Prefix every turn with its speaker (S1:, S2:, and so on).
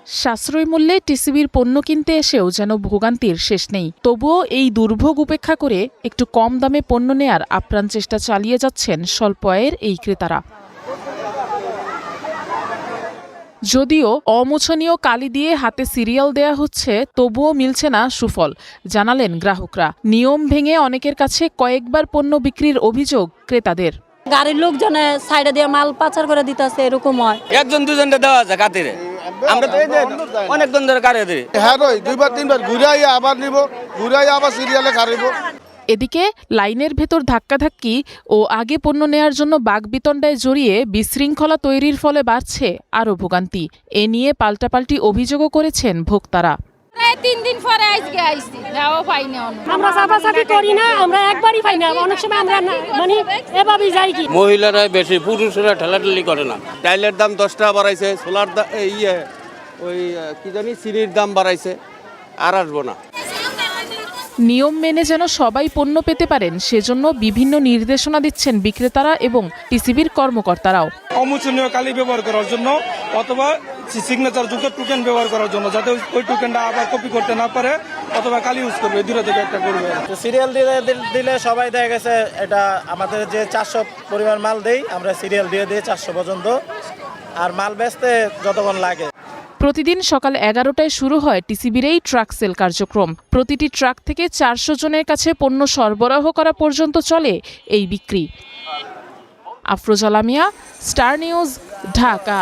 S1: সাশ্রয়ী মূল্যে টিসিবির পণ্য কিনতে এসেও যেন ভোগান্তির শেষ নেই। তবুও এই দুর্ভোগ উপেক্ষা করে একটু কম দামে পণ্য নেয়ার আপ্রাণ চেষ্টা চালিয়ে যাচ্ছেন স্বল্প আয়ের এই ক্রেতারা। যদিও অমোছনীয় কালি দিয়ে হাতে সিরিয়াল দেয়া হচ্ছে, তবুও মিলছে না সুফল, জানালেন গ্রাহকরা। নিয়ম ভেঙে অনেকের কাছে কয়েকবার পণ্য বিক্রির অভিযোগ ক্রেতাদের।
S2: গাড়ির লোকজনে সাইডে দিয়ে মাল পাচার করে দিতেছে, এরকম হয়।
S3: একজন দুজনটা দেওয়া যায় কাতিরে, আমরা তো অনেকজন ধরে কারে দিই।
S4: হ্যাঁ, দুইবার তিনবার ঘুরাই আবার নিব, ঘুরাই আবার সিরিয়ালে কারিব।
S1: এদিকে লাইনের ভেতর ধাক্কাধাক্কি ও আগে পণ্য নেয়ার জন্য বাকবিতণ্ডায় জড়িয়ে বিশৃঙ্খলা তৈরির ফলে বাড়ছে আরও ভোগান্তি। এ নিয়ে পাল্টাপাল্টি অভিযোগও করেছেন ভোক্তারা।
S5: প্রায় 3 দিন পরে আজকে আইছি, যাও পাই না।
S2: আমরা চাপাচাপি করি না, আমরা একবারই পাই না, অনেক সময় আমরা মানে এভাবেই যাই। কি
S3: মহিলারা বেশি, পুরুষরা ঠেলাঠেলি করে না। টাইলের দাম 10 টাকা বাড়াইছে, সোলার ওই কি জানি সিরির দাম বাড়াইছে, আর আসবো না।
S1: নিয়ম মেনে যেন সবাই পণ্য পেতে পারেন সেজন্য বিভিন্ন নির্দেশনা দিচ্ছেন বিক্রেতারা এবং টিসিবির কর্মকর্তারাও।
S6: অমোছনীয় কালি ব্যবহার করার জন্য অথবা সিগনেচার যুক্ত টোকেন ব্যবহার করার জন্য, যাতে ওই টোকেনটা আবার কপি করতে না পারে অথবা কালি ইউজ করবে, দুটো থেকে একটা করবে।
S7: সিরিয়াল দিলে সবাই দেখা গেছে এটা আমাদের যে 400 পরিমাণ মাল দেই, আমরা সিরিয়াল দিয়ে দিই 400 পর্যন্ত, আর মাল বেচতে যতক্ষণ লাগে।
S1: প্রতিদিন সকাল 11টায় শুরু হয় টিসিবির এই ট্রাক সেল কার্যক্রম। প্রতিটি ট্রাক থেকে 400 জনের কাছে পণ্য সরবরাহ করা পর্যন্ত চলে এই বিক্রি। Afroza Lamia, star news, Dhaka.